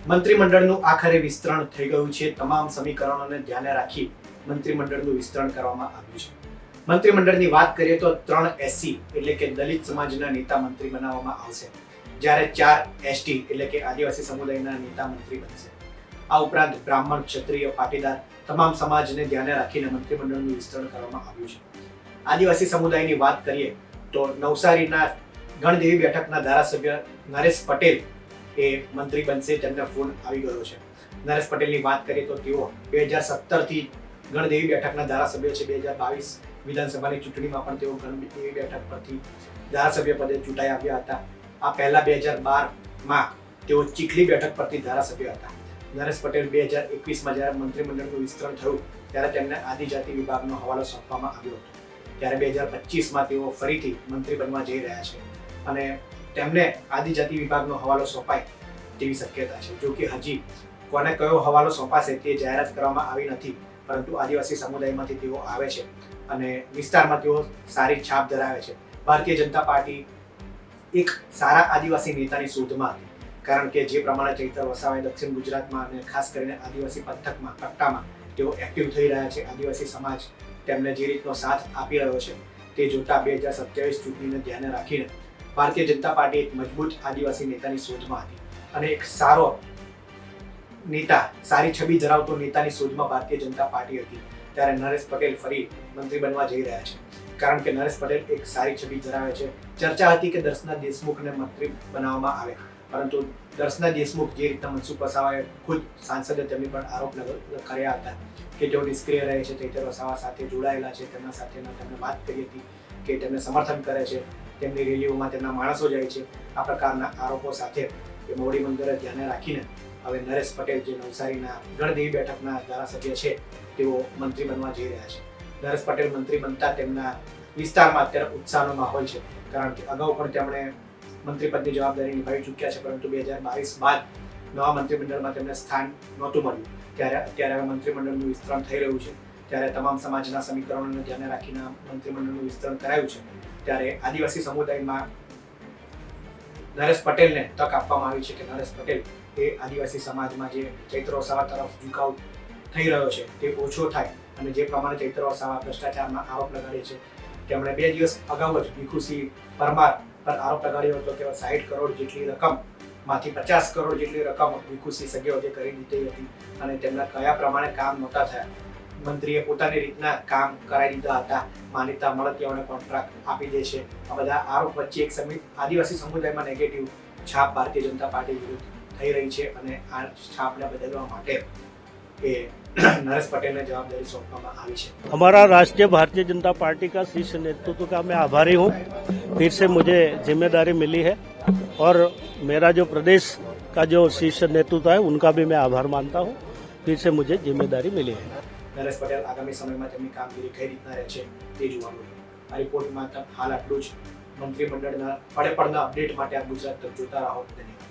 મંત્રીમંડળનું આખરે વિસ્તરણ થઈ ગયું છે। તમામ સમીકરણોને ધ્યાને રાખી મંત્રીમંડળનું વિસ્તરણ કરવામાં આવ્યું છે। મંત્રીમંડળની વાત કરીએ તો 3 SC એટલે કે દલિત સમાજના નેતા મંત્રી બનાવવામાં આવશે, જ્યારે 4 ST એટલે કે આદિવાસી સમુદાયના નેતા મંત્રી બનશે। આ ઉપરાંત બ્રાહ્મણ, ક્ષત્રિય, પાટીદાર તમામ સમાજને ધ્યાને રાખીને મંત્રીમંડળનું વિસ્તરણ કરવામાં આવ્યું છે। આદિવાસી સમુદાયની વાત કરીએ તો નવસારીના ગણદેવી બેઠકના ધારાસભ્ય નરેશ પટેલ એ મંત્રી બનશે। તેમને ફોન આવી ગયો છે। નરેશ પટેલની વાત કરીએ તો તેઓ 2017 થી ગણદેવી બેઠકના ધારાસભ્ય છે। 2022 વિધાનસભાની ચૂંટણીમાં પણ તેઓ ગણદેવી બેઠક પરથી ધારાસભ્ય પદે ચૂંટાઈ આવ્યા હતા। આ પહેલા 2012માં તેઓ ચીખલી બેઠક પરથી ધારાસભ્ય હતા। નરેશ પટેલ 2021માં જ્યારે મંત્રીમંડળનું વિસ્તરણ થયું ત્યારે તેમને આદિજાતિ વિભાગનો હવાલો સોંપવામાં આવ્યો હતો, ત્યારે 2025માં તેઓ ફરીથી મંત્રી બનવા જઈ રહ્યા છે અને તેમને આદિજાતિ વિભાગનો હવાલો સોંપાય તેવી શક્યતા છે। જો કે હજી કોને કયો હવાલો સોંપાશે તે જાહેરાત કરવામાં આવી નથી, પરંતુ આદિવાસી સમુદાયમાંથી તેઓ આવે છે અને વિસ્તારમાં તેઓ સારી છાપ ધરાવે છે। ભારતીય જનતા પાર્ટી એક સારા આદિવાસી નેતાની શોધમાં હતી, કારણ કે જે પ્રમાણે ચૈતર વસાવાએ દક્ષિણ ગુજરાતમાં અને ખાસ કરીને આદિવાસી પંથકમાં પટ્ટામાં તેઓ એક્ટિવ થઈ રહ્યા છે। આદિવાસી સમાજ તેમને જે રીતનો સાથ આપી રહ્યો છે તે જોતા 2027 ચૂંટણીને ધ્યાને રાખીને ભારતીય જનતા પાર્ટી એક મજબૂત આદિવાસી નેતાની શોધમાં હતી અને એક સારો નેતા, સારી છબી ધરાવતો નેતાની શોધમાં ભારતીય જનતા પાર્ટી હતી। ત્યારે નરેશ પટેલ ફરી મંત્રી બનવા જઈ રહ્યા છે, કારણ કે નરેશ પટેલ એક સારી છબી ધરાવે છે। ચર્ચા હતી કે દર્શના દેશમુખને મંત્રી બનાવવામાં આવે, પરંતુ દર્શના દેશમુખ જે રીતના મનસુખ વસાવાએ ખુદ સાંસદે તેમની પર આરોપ કર્યા હતા કે તેઓ નિષ્ક્રિય રહે છે, ચૈતર વસાવા સાથે જોડાયેલા છે, તેમના સાથેના તેમણે વાત કરી હતી કે તેમને સમર્થન કરે છે, તેમની રેલીઓમાં તેમના માણસો જાય છે। આ પ્રકારના આરોપો સાથે એ મોવડી બંદરે ધ્યાને રાખીને હવે નરેશ પટેલ જે નવસારીના ગણદેવી બેઠકના ધારાસભ્ય છે તેઓ મંત્રી બનવા જઈ રહ્યા છે। નરેશ પટેલ મંત્રી બનતા તેમના વિસ્તારમાં અત્યારે ઉત્સાહનો માહોલ છે, કારણ કે અગાઉ પણ તેમણે મંત્રી પદની જવાબદારી નિભાવી ચૂક્યા છે, પરંતુ 2022 બાદ નવા મંત્રીમંડળમાં તેમને સ્થાન નહોતું મળ્યું। ત્યારે અત્યારે હવે મંત્રીમંડળનું વિસ્તરણ થઈ રહ્યું છે, ત્યારે તમામ સમાજના સમીકરણોને ધ્યાને રાખીને મંત્રીમંડળનું વિસ્તરણ કરાયું છે। ત્યારે આદિવાસી સમુદાયમાં નરેશ પટેલને તક આપવામાં આવી છે કે નરેશ પટેલ એ આદિવાસી સમાજમાં જે ચૈત્ર વસાવા તરફ ઝુકાવ થઈ રહ્યો છે તે ઓછો થાય અને જે પ્રમાણે ચૈત્ર વસાવા ભ્રષ્ટાચારના આરોપ લગાડે છે, તેમણે 2 દિવસ અગાઉ જ ભીખુસિંહ પરમાર પર આરોપ લગાડ્યો હતો કે 60 કરોડ જેટલી રકમમાંથી 50 કરોડ જેટલી રકમ ભીખુસિંહ સગેવજે કરી દીધી હતી અને તેમના કયા પ્રમાણે કામ નહોતા થયા। મંત્રીએ પોતાની રીતના કામ કરાવી દીધા હતા, માન્યતા મળતિયાઓને કોન્ટ્રાક્ટ આપી દે છે। આ બધા આરોપ વચ્ચે એક આદિવાસી સમુદાયમાં નેગેટિવ છાપ ભારતીય જનતા પાર્ટી વિરુદ્ધ થઈ રહી છે અને આ છાપને બદલવા માટે એ नरेश पटेल ने जवाबदारी सौंपવામાં આવી છે। हमारा राष्ट्रीय भारतीय जनता पार्टी का शीर्ष नेतृत्व का मैं आभारी हूँ। फिर से मुझे जिम्मेदारी मिली है और मेरा जो प्रदेश का जो शीर्ष नेतृत्व है उनका भी मैं आभार मानता हूँ। फिर से मुझे जिम्मेदारी मिली है। नरेश पटेल आगामी समयમાં તેમની કામગીરી કઈ રીતના રહે છે તે જોવાનું છે। આ રિપોર્ટમાં હાલ આટલું જ। મંત્રીમંડળના પડે પડના અપડેટ માટે આપ ગુજરાત તક જોતા રહો। ધન્યવાદ।